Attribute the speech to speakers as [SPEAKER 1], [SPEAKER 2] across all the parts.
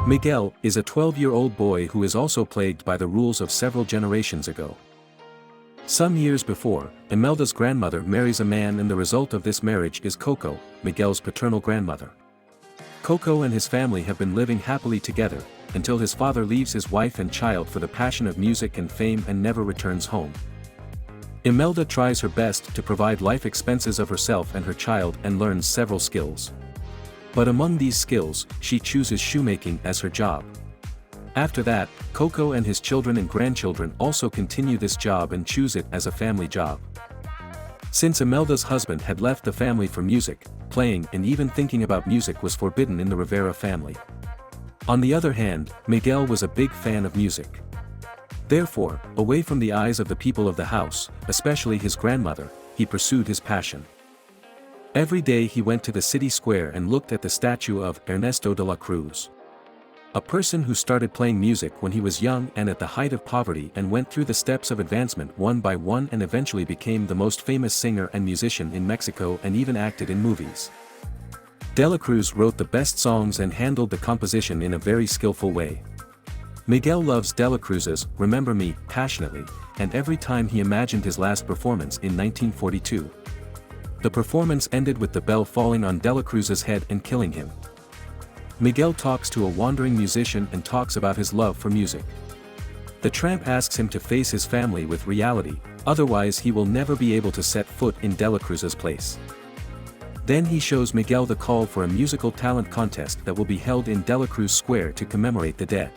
[SPEAKER 1] Miguel is a 12-year-old boy who is also plagued by the rules of several generations ago. Some years before, Imelda's grandmother marries a man, and the result of this marriage is Coco, Miguel's paternal grandmother. Coco and his family have been living happily together, until his father leaves his wife and child for the passion of music and fame and never returns home. Imelda tries her best to provide life expenses of herself and her child and learns several skills. But among these skills, she chooses shoemaking as her job. After that, Coco and his children and grandchildren also continue this job and choose it as a family job. Since Imelda's husband had left the family for music, playing and even thinking about music was forbidden in the Rivera family. On the other hand, Miguel was a big fan of music. Therefore, away from the eyes of the people of the house, especially his grandmother, he pursued his passion. Every day he went to the city square and looked at the statue of Ernesto de la Cruz. A person who started playing music when he was young and at the height of poverty and went through the steps of advancement one by one and eventually became the most famous singer and musician in Mexico and even acted in movies. De la Cruz wrote the best songs and handled the composition in a very skillful way. Miguel loves De la Cruz's "Remember Me" passionately, and every time he imagined his last performance in 1942. The performance ended with the bell falling on De la Cruz's head and killing him. Miguel talks to a wandering musician and talks about his love for music. The tramp asks him to face his family with reality, otherwise he will never be able to set foot in De la Cruz's place. Then he shows Miguel the call for a musical talent contest that will be held in De la Cruz Square to commemorate the dead.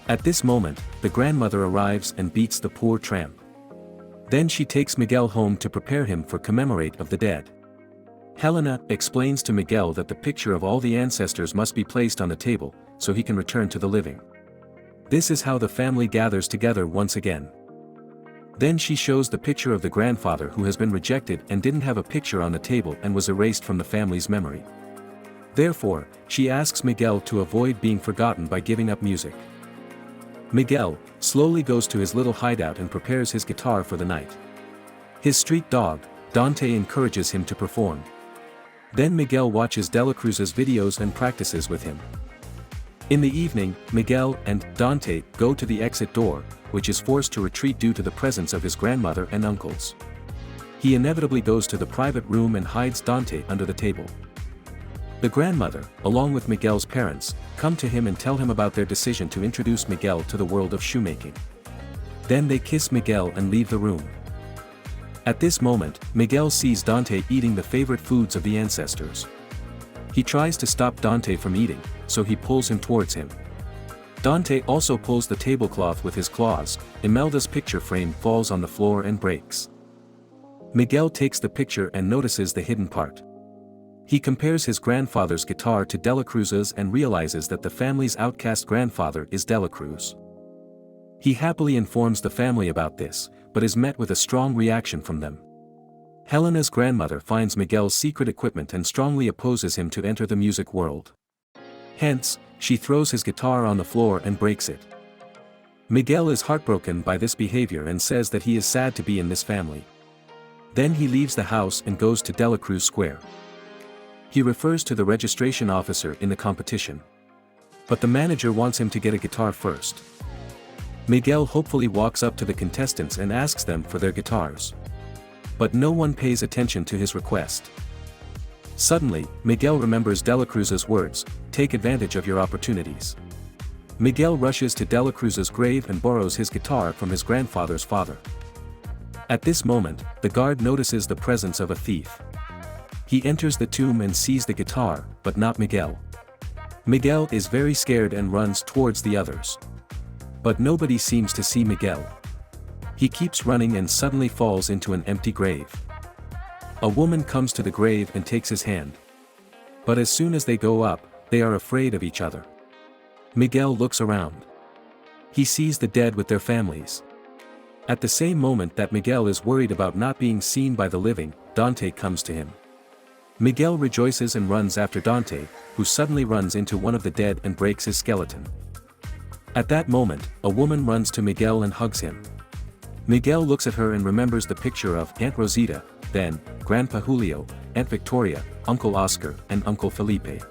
[SPEAKER 1] At this moment, the grandmother arrives and beats the poor tramp. Then she takes Miguel home to prepare him for commemorate of the dead. Helena explains to Miguel that the picture of all the ancestors must be placed on the table, so he can return to the living. This is how the family gathers together once again. Then she shows the picture of the grandfather who has been rejected and didn't have a picture on the table and was erased from the family's memory. Therefore, she asks Miguel to avoid being forgotten by giving up music. Miguel slowly goes to his little hideout and prepares his guitar for the night. His street dog, Dante, encourages him to perform. Then Miguel watches De la Cruz's videos and practices with him. In the evening, Miguel and Dante go to the exit door, which is forced to retreat due to the presence of his grandmother and uncles. He inevitably goes to the private room and hides Dante under the table. The grandmother, along with Miguel's parents, come to him and tell him about their decision to introduce Miguel to the world of shoemaking. Then they kiss Miguel and leave the room. At this moment, Miguel sees Dante eating the favorite foods of the ancestors. He tries to stop Dante from eating, so he pulls him towards him. Dante also pulls the tablecloth with his claws. Imelda's picture frame falls on the floor and breaks. Miguel takes the picture and notices the hidden part. He compares his grandfather's guitar to De la Cruz's and realizes that the family's outcast grandfather is De la Cruz. He happily informs the family about this, but is met with a strong reaction from them. Helena's grandmother finds Miguel's secret equipment and strongly opposes him to enter the music world. Hence, she throws his guitar on the floor and breaks it. Miguel is heartbroken by this behavior and says that he is sad to be in this family. Then he leaves the house and goes to De la Cruz Square. He refers to the registration officer in the competition. But the manager wants him to get a guitar first. Miguel hopefully walks up to the contestants and asks them for their guitars. But no one pays attention to his request. Suddenly, Miguel remembers De la Cruz's words, "Take advantage of your opportunities." Miguel rushes to De la Cruz's grave and borrows his guitar from his grandfather's father. At this moment, the guard notices the presence of a thief. He enters the tomb and sees the guitar, but not Miguel. Miguel is very scared and runs towards the others. But nobody seems to see Miguel. He keeps running and suddenly falls into an empty grave. A woman comes to the grave and takes his hand. But as soon as they go up, they are afraid of each other. Miguel looks around. He sees the dead with their families. At the same moment that Miguel is worried about not being seen by the living, Dante comes to him. Miguel rejoices and runs after Dante, who suddenly runs into one of the dead and breaks his skeleton. At that moment, a woman runs to Miguel and hugs him. Miguel looks at her and remembers the picture of Aunt Rosita, then, Grandpa Julio, Aunt Victoria, Uncle Oscar, and Uncle Felipe.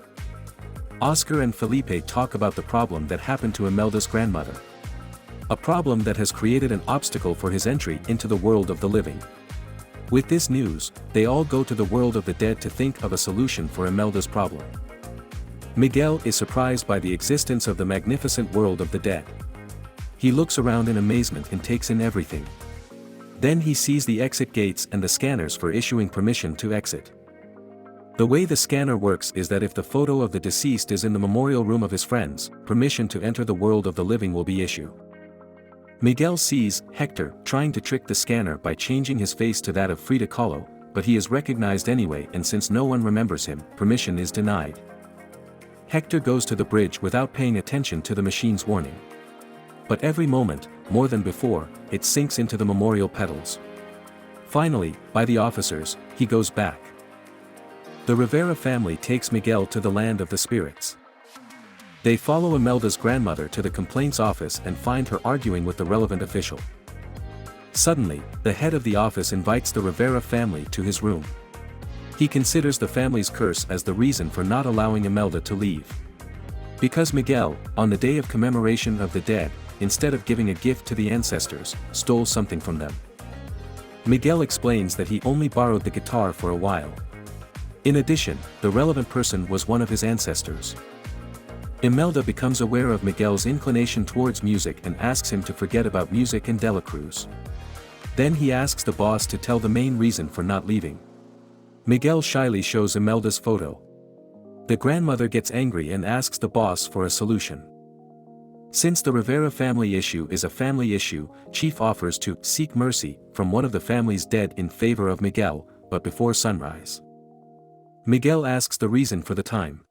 [SPEAKER 1] Oscar and Felipe talk about the problem that happened to Imelda's grandmother. A problem that has created an obstacle for his entry into the world of the living. With this news, they all go to the world of the dead to think of a solution for Imelda's problem. Miguel is surprised by the existence of the magnificent world of the dead. He looks around in amazement and takes in everything. Then he sees the exit gates and the scanners for issuing permission to exit. The way the scanner works is that if the photo of the deceased is in the memorial room of his friends, permission to enter the world of the living will be issued. Miguel sees Héctor trying to trick the scanner by changing his face to that of Frida Kahlo, but he is recognized anyway, and since no one remembers him, permission is denied. Héctor goes to the bridge without paying attention to the machine's warning. But every moment, more than before, it sinks into the memorial petals. Finally, by the officers, he goes back. The Rivera family takes Miguel to the land of the spirits. They follow Imelda's grandmother to the complaints office and find her arguing with the relevant official. Suddenly, the head of the office invites the Rivera family to his room. He considers the family's curse as the reason for not allowing Imelda to leave. Because Miguel, on the day of commemoration of the dead, instead of giving a gift to the ancestors, stole something from them. Miguel explains that he only borrowed the guitar for a while. In addition, the relevant person was one of his ancestors. Imelda becomes aware of Miguel's inclination towards music and asks him to forget about music and Dela Cruz. Then he asks the boss to tell the main reason for not leaving. Miguel shyly shows Imelda's photo. The grandmother gets angry and asks the boss for a solution. Since the Rivera family issue is a family issue, Chief offers to seek mercy from one of the family's dead in favor of Miguel, but before sunrise. Miguel asks the reason for the time.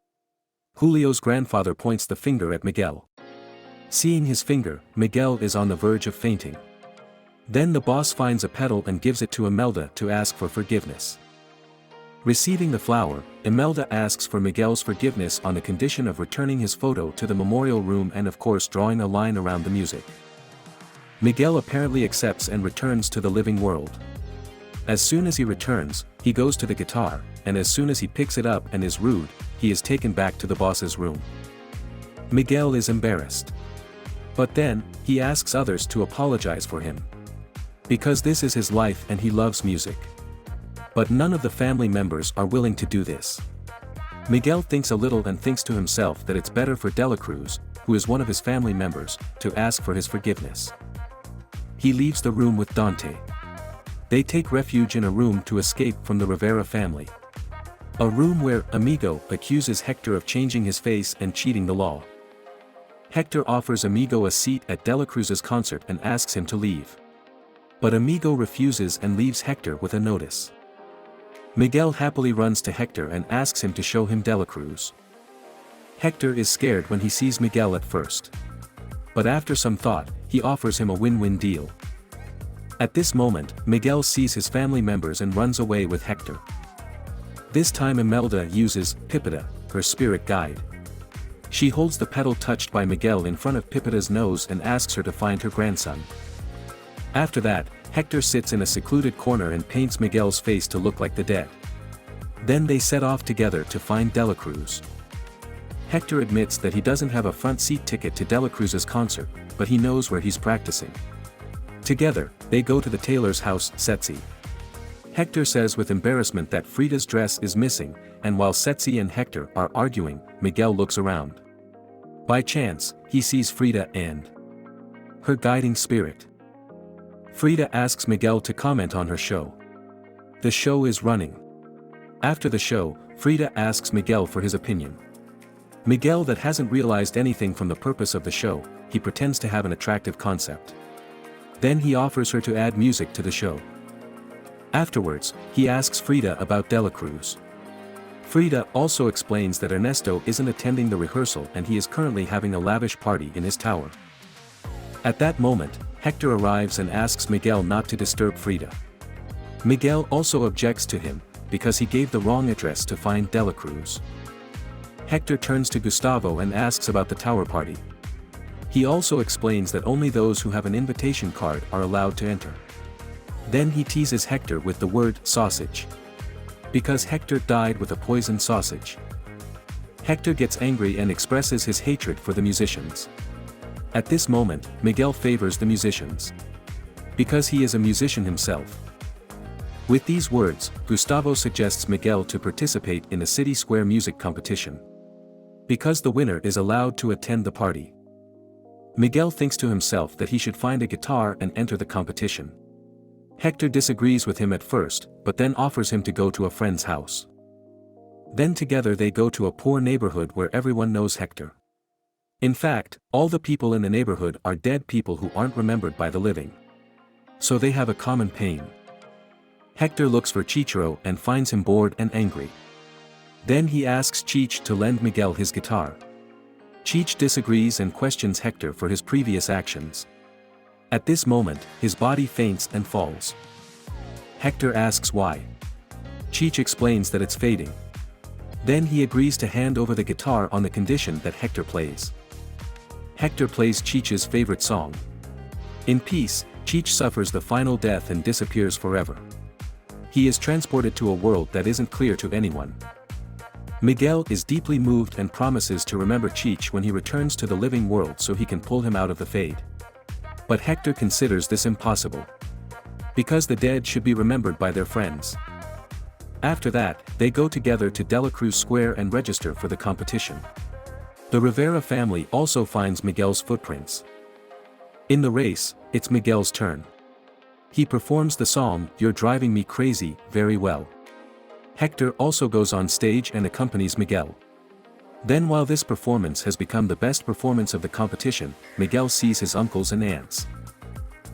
[SPEAKER 1] Julio's grandfather points the finger at Miguel. Seeing his finger, Miguel is on the verge of fainting. Then the boss finds a petal and gives it to Imelda to ask for forgiveness. Receiving the flower, Imelda asks for Miguel's forgiveness on the condition of returning his photo to the memorial room and of course drawing a line around the music. Miguel apparently accepts and returns to the living world. As soon as he returns, he goes to the guitar, and as soon as he picks it up and is rude, he is taken back to the boss's room. Miguel is embarrassed. But then, he asks others to apologize for him. Because this is his life and he loves music. But none of the family members are willing to do this. Miguel thinks a little and thinks to himself that it's better for Dela Cruz, who is one of his family members, to ask for his forgiveness. He leaves the room with Dante. They take refuge in a room to escape from the Rivera family. A room where Amigo accuses Héctor of changing his face and cheating the law. Héctor offers Amigo a seat at Dela Cruz's concert and asks him to leave. But Amigo refuses and leaves Héctor with a notice. Miguel happily runs to Héctor and asks him to show him Dela Cruz. Héctor is scared when he sees Miguel at first. But after some thought, he offers him a win-win deal. At this moment, Miguel sees his family members and runs away with Héctor. This time Imelda uses Pipita, her spirit guide. She holds the petal touched by Miguel in front of Pipita's nose and asks her to find her grandson. After that, Héctor sits in a secluded corner and paints Miguel's face to look like the dead. Then they set off together to find Dela Cruz. Héctor admits that he doesn't have a front seat ticket to Dela Cruz's concert, but he knows where he's practicing. Together, they go to the tailor's house, Setsi. Héctor says with embarrassment that Frida's dress is missing, and while Setsi and Héctor are arguing, Miguel looks around. By chance, he sees Frida and her guiding spirit. Frida asks Miguel to comment on her show. The show is running. After the show, Frida asks Miguel for his opinion. Miguel that hasn't realized anything from the purpose of the show, he pretends to have an attractive concept. Then he offers her to add music to the show. Afterwards, he asks Frida about Dela Cruz. Frida also explains that Ernesto isn't attending the rehearsal and he is currently having a lavish party in his tower. At that moment, Héctor arrives and asks Miguel not to disturb Frida. Miguel also objects to him, because he gave the wrong address to find Dela Cruz. Héctor turns to Gustavo and asks about the tower party. He also explains that only those who have an invitation card are allowed to enter. Then he teases Héctor with the word sausage. Because Héctor died with a poisoned sausage. Héctor gets angry and expresses his hatred for the musicians. At this moment, Miguel favors the musicians. Because he is a musician himself. With these words, Gustavo suggests Miguel to participate in a city square music competition. Because the winner is allowed to attend the party. Miguel thinks to himself that he should find a guitar and enter the competition. Héctor disagrees with him at first, but then offers him to go to a friend's house. Then together they go to a poor neighborhood where everyone knows Héctor. In fact, all the people in the neighborhood are dead people who aren't remembered by the living. So they have a common pain. Héctor looks for Chicharo and finds him bored and angry. Then he asks Cheech to lend Miguel his guitar. Cheech disagrees and questions Héctor for his previous actions. At this moment, his body faints and falls. Héctor asks why. Cheech explains that it's fading. Then he agrees to hand over the guitar on the condition that Héctor plays. Héctor plays Cheech's favorite song. In peace, Cheech suffers the final death and disappears forever. He is transported to a world that isn't clear to anyone. Miguel is deeply moved and promises to remember Cheech when he returns to the living world so he can pull him out of the fade. But Héctor considers this impossible. Because the dead should be remembered by their friends. After that, they go together to De La Cruz Square and register for the competition. The Rivera family also finds Miguel's footprints. In the race, it's Miguel's turn. He performs the song, "You're Driving Me Crazy," very well. Héctor also goes on stage and accompanies Miguel. Then while this performance has become the best performance of the competition, Miguel sees his uncles and aunts.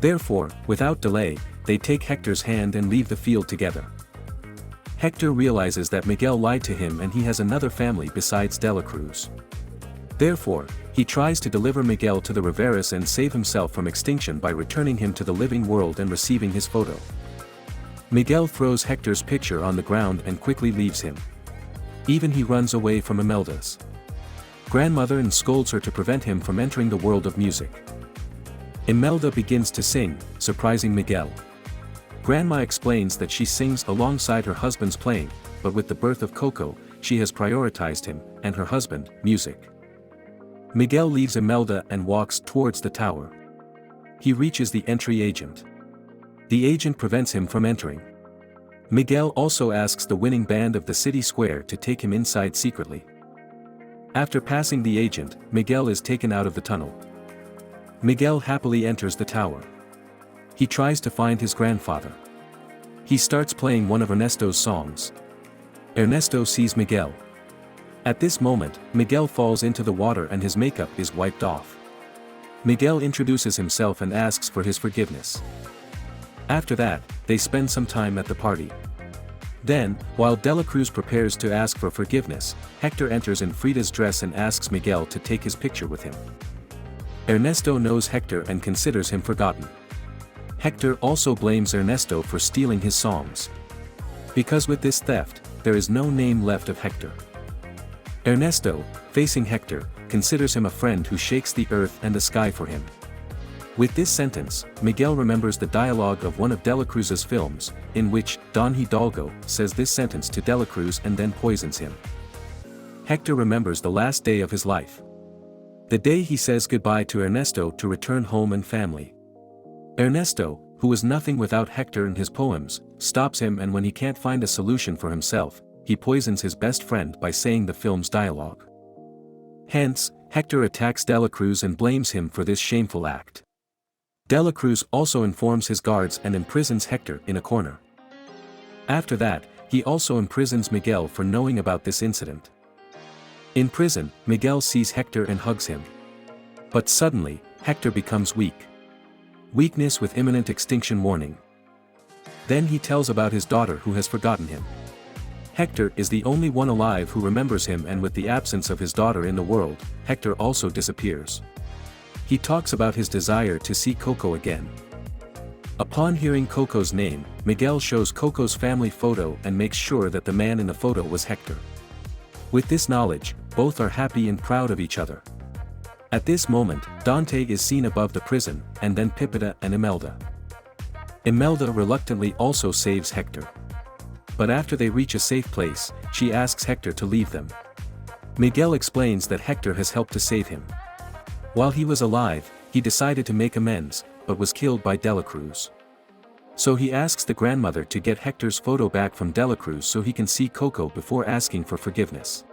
[SPEAKER 1] Therefore, without delay, they take Héctor's hand and leave the field together. Héctor realizes that Miguel lied to him and he has another family besides De La Cruz. Therefore, he tries to deliver Miguel to the Riveras and save himself from extinction by returning him to the living world and receiving his photo. Miguel throws Héctor's picture on the ground and quickly leaves him. Even he runs away from Imelda's grandmother and scolds her to prevent him from entering the world of music. Imelda begins to sing, surprising Miguel. Grandma explains that she sings alongside her husband's playing, but with the birth of Coco, she has prioritized him, and her husband, music. Miguel leaves Imelda and walks towards the tower. He reaches the entry agent. The agent prevents him from entering. Miguel also asks the winning band of the city square to take him inside secretly. After passing the agent, Miguel is taken out of the tunnel. Miguel happily enters the tower. He tries to find his grandfather. He starts playing one of Ernesto's songs. Ernesto sees Miguel. At this moment, Miguel falls into the water and his makeup is wiped off. Miguel introduces himself and asks for his forgiveness. After that, they spend some time at the party. Then, while De La Cruz prepares to ask for forgiveness, Héctor enters in Frida's dress and asks Miguel to take his picture with him. Ernesto knows Héctor and considers him forgotten. Héctor also blames Ernesto for stealing his songs. Because with this theft, there is no name left of Héctor. Ernesto, facing Héctor, considers him a friend who shakes the earth and the sky for him. With this sentence, Miguel remembers the dialogue of one of De La Cruz's films, in which Don Hidalgo says this sentence to De La Cruz and then poisons him. Héctor remembers the last day of his life. The day he says goodbye to Ernesto to return home and family. Ernesto, who is nothing without Héctor and his poems, stops him, and when he can't find a solution for himself, he poisons his best friend by saying the film's dialogue. Hence, Héctor attacks De La Cruz and blames him for this shameful act. De La Cruz also informs his guards and imprisons Héctor in a corner. After that, he also imprisons Miguel for knowing about this incident. In prison, Miguel sees Héctor and hugs him. But suddenly, Héctor becomes weak. Weakness with imminent extinction warning. Then he tells about his daughter who has forgotten him. Héctor is the only one alive who remembers him, and with the absence of his daughter in the world, Héctor also disappears. He talks about his desire to see Coco again. Upon hearing Coco's name, Miguel shows Coco's family photo and makes sure that the man in the photo was Héctor. With this knowledge, both are happy and proud of each other. At this moment, Dante is seen above the prison, and then Pipita and Imelda. Imelda reluctantly also saves Héctor. But after they reach a safe place, she asks Héctor to leave them. Miguel explains that Héctor has helped to save him. While he was alive, he decided to make amends, but was killed by De La Cruz. So he asks the grandmother to get Héctor's photo back from De La Cruz so he can see Coco before asking for forgiveness.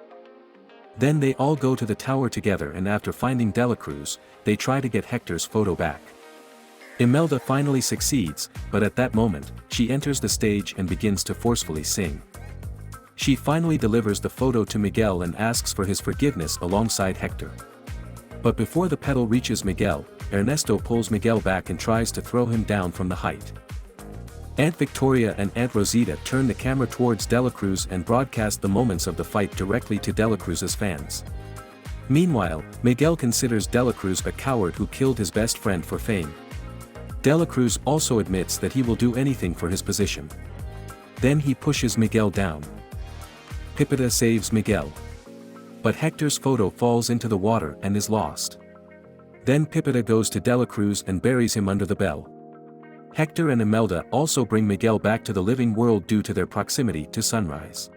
[SPEAKER 1] Then they all go to the tower together, and after finding De La Cruz, they try to get Héctor's photo back. Imelda finally succeeds, but at that moment, she enters the stage and begins to forcefully sing. She finally delivers the photo to Miguel and asks for his forgiveness alongside Héctor. But before the pedal reaches Miguel, Ernesto pulls Miguel back and tries to throw him down from the height. Aunt Victoria and Aunt Rosita turn the camera towards De La Cruz and broadcast the moments of the fight directly to De La Cruz's fans. Meanwhile, Miguel considers De La Cruz a coward who killed his best friend for fame. De La Cruz also admits that he will do anything for his position. Then he pushes Miguel down. Pipita saves Miguel. But Héctor's photo falls into the water and is lost. Then Pipita goes to De La Cruz and buries him under the bell. Héctor and Imelda also bring Miguel back to the living world due to their proximity to sunrise.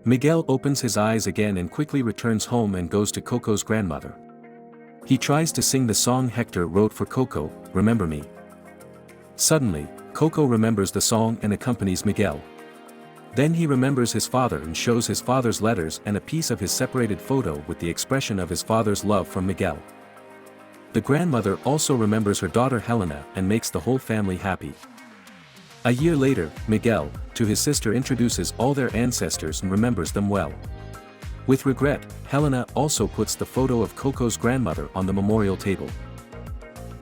[SPEAKER 1] Miguel opens his eyes again and quickly returns home and goes to Coco's grandmother. He tries to sing the song Héctor wrote for Coco, "Remember Me." Suddenly, Coco remembers the song and accompanies Miguel. Then he remembers his father and shows his father's letters and a piece of his separated photo with the expression of his father's love from Miguel. The grandmother also remembers her daughter Helena and makes the whole family happy. A year later, Miguel, to his sister, introduces all their ancestors and remembers them well. With regret, Helena also puts the photo of Coco's grandmother on the memorial table.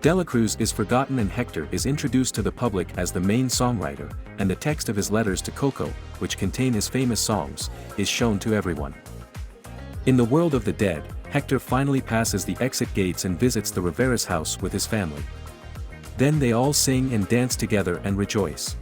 [SPEAKER 1] De La Cruz is forgotten and Héctor is introduced to the public as the main songwriter, and the text of his letters to Coco, which contain his famous songs, is shown to everyone. In the world of the dead, Héctor finally passes the exit gates and visits the Rivera's house with his family. Then they all sing and dance together and rejoice.